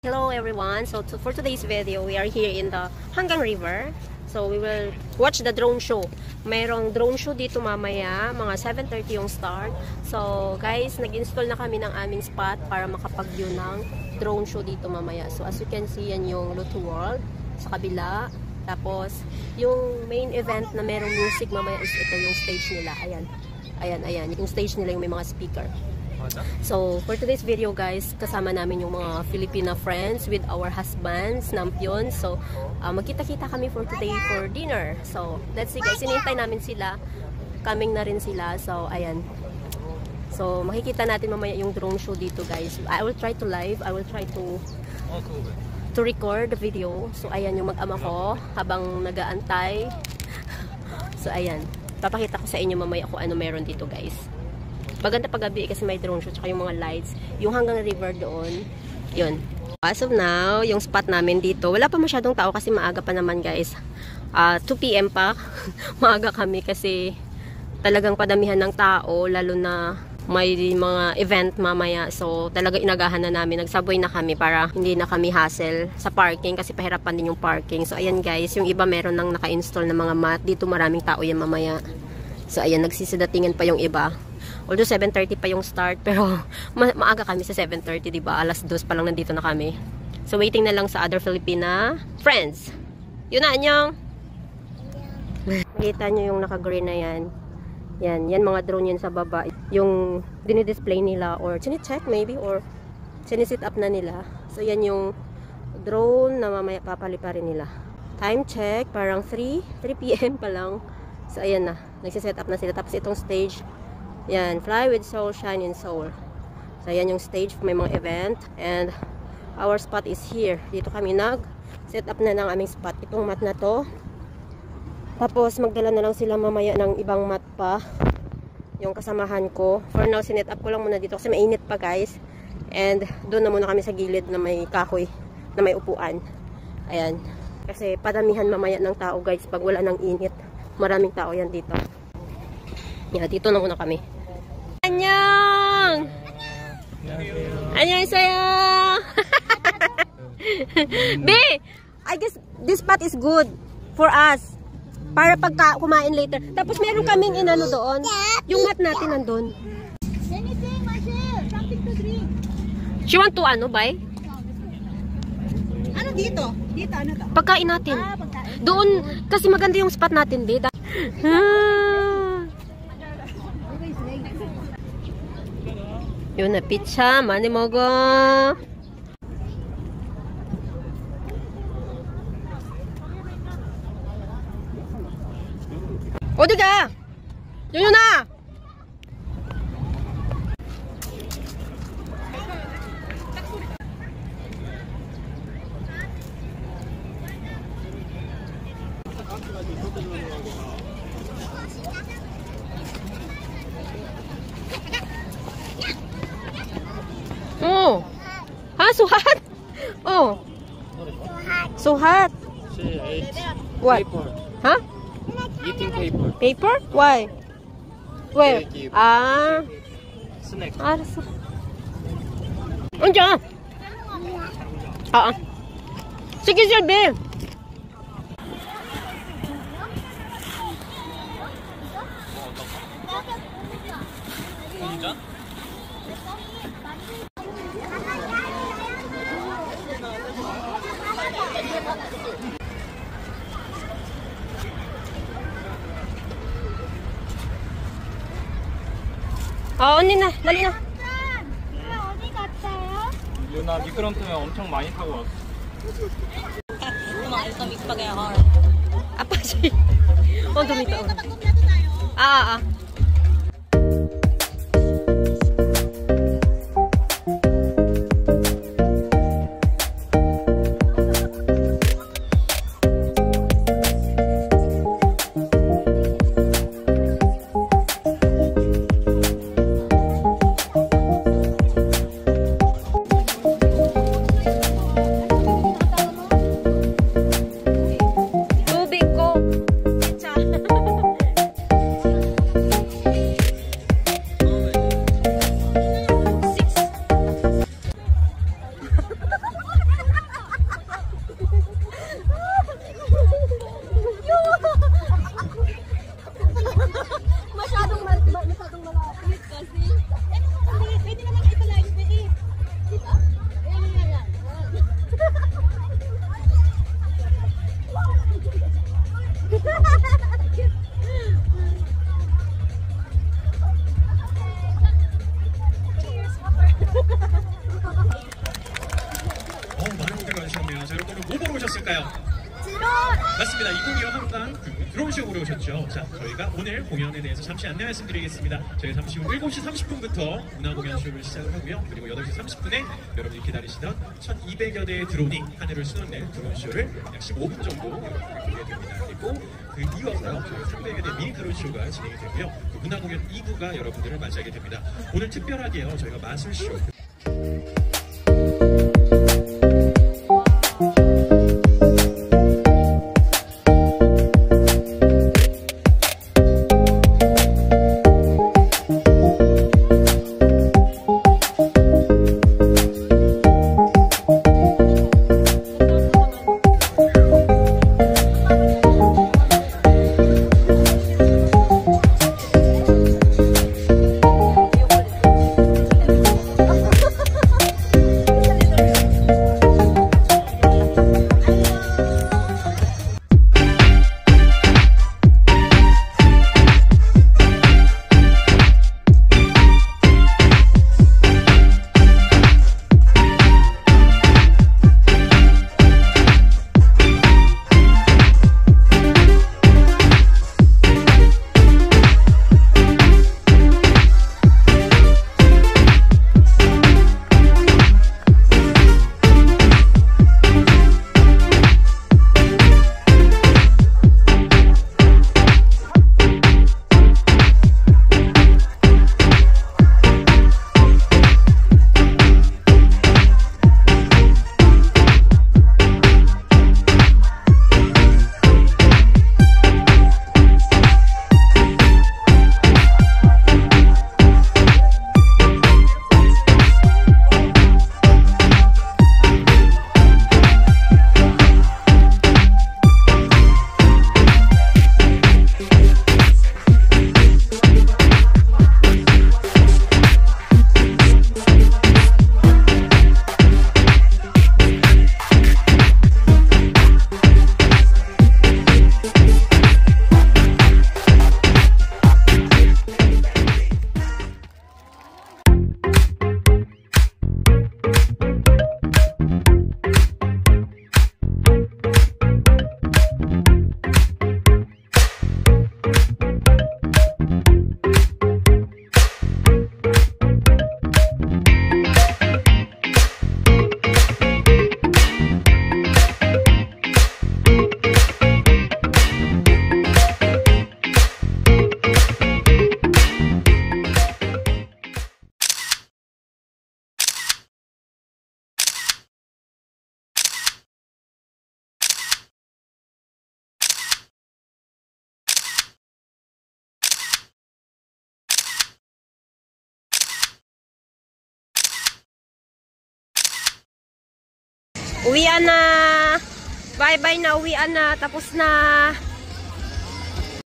Hello everyone, so for today's video, we are here in the Hanggang River. So we will watch the drone show. Mayroong drone show dito mamaya, mga 7:30 yung start. So guys, nag-install na kami ng aming spot para makapag-view ng drone show dito mamaya. So as you can see, yan yung Loto World sa kabila. Tapos yung main event na merong music mamaya is ito yung stage nila. Ayan. Yung stage nila yung may mga speaker. So, for today's video guys, kasama namin yung mga Filipina friends with our husbands, nampion. So, magkita-kita kami for today for dinner. So, let's see guys, sinintay namin sila. Coming na rin sila. So, ayan. So, makikita natin mamaya yung drone show dito guys. I will try to live. I will try to record the video. So, ayan yung mag-ama ko habang nag-aantay. So, ayan. Papakita ko sa inyo mamaya kung ano meron dito guys. Maganda paggabi kasi may drone show tsaka yung mga lights. Yung Hanggang River doon. Yun. As of now, yung spot namin dito, wala pa masyadong tao kasi maaga pa naman guys. 2 PM pa. Maaga kami kasi talagang padamihan ng tao, lalo na may mga event mamaya. So, talaga inagahan na namin. Nag-subway na kami para hindi na kami hassle sa parking kasi pahirapan din yung parking. So, ayan guys, yung iba meron nang naka-install na mga mat. Dito maraming tao yan mamaya. So, ayan, nagsisidatingan pa yung iba. Although 7:30 pa yung start, pero maaga kami sa 7:30, diba? Alas 2 pa lang nandito na kami. So, waiting na lang sa other Filipina friends. Yun na, anyong! Makita nyo yung naka-green na yan. Yan mga drone yan sa baba. Yung dinidisplay nila, or chine-check maybe, or chine-sit up na nila. So, yan yung drone na mamaya papalipa rin nila. Time check, parang 3 PM pa lang. So, ayan na. Nagsiset up na sila. Tapos itong stage, yan, Fly with Soul, Shine in Soul. So, yan yung stage, may mga event. And our spot is here. Dito kami nag-set up na ng aming spot. Itong mat na to. Tapos, magdala na lang sila mamaya ng ibang mat pa. Yung kasamahan ko. For now, sinet up ko lang muna dito kasi mainit pa guys. And doon na muna kami sa gilid na may kahoy, na may upuan. Ayan. Kasi padamihan mamaya ng tao guys pag wala ng init. Maraming tao yan dito. Yeah, dito na muna kami. Annyeong! Annyeonghaseyo! B! I guess this spot is good for us. Para pagka kumain later. Tapos meron kaming inano doon. Yung mat natin nandun. Anything, Marshall. Something to drink. She want to ano, buy? Ano dito? Dito, ano to? Pagkain natin. Pagkain. Doon, kasi maganda yung spot natin, B. Yun na, pizza. Mani mogo. O, diga! Yun na! Oh. So hot. Oh. So hot. She ate What? paper. Huh? Eating paper. Paper? Why? Where? They give snack. 알았어. 언제? Sige, Shelby. 혼자? 언니 나, 빨리 나. 어디 갔어요? 유나 미끄럼 때문에 엄청 많이 타고 왔어. Apa sih? Oh, dumi to. Ah. Tubig ko. Pizza. 선택을 해주셨네요. 자, 여러분 뭐 보러 오셨을까요? 드론! 맞습니다. 2025 한강 드론쇼 보러 오셨죠. 자, 저희가 오늘 공연에 대해서 잠시 안내 말씀드리겠습니다. 저희 잠시 후 7시 30분부터 문화공연쇼를 시작을 하고요. 그리고 8시 30분에 여러분이 기다리시던 1200여 대의 드론이 하늘을 수놓는 드론쇼를 약 15분 정도 여러분이 보게 됩니다. 그리고 그 이어서요, 저희 300여 대 미니 드론쇼가 진행이 되고요. 그 문화공연 2부가 여러분들을 맞이하게 됩니다. 오늘 특별하게요, 저희가 마술쇼 Uwian na. Bye-bye na. Uwian na. Tapos na.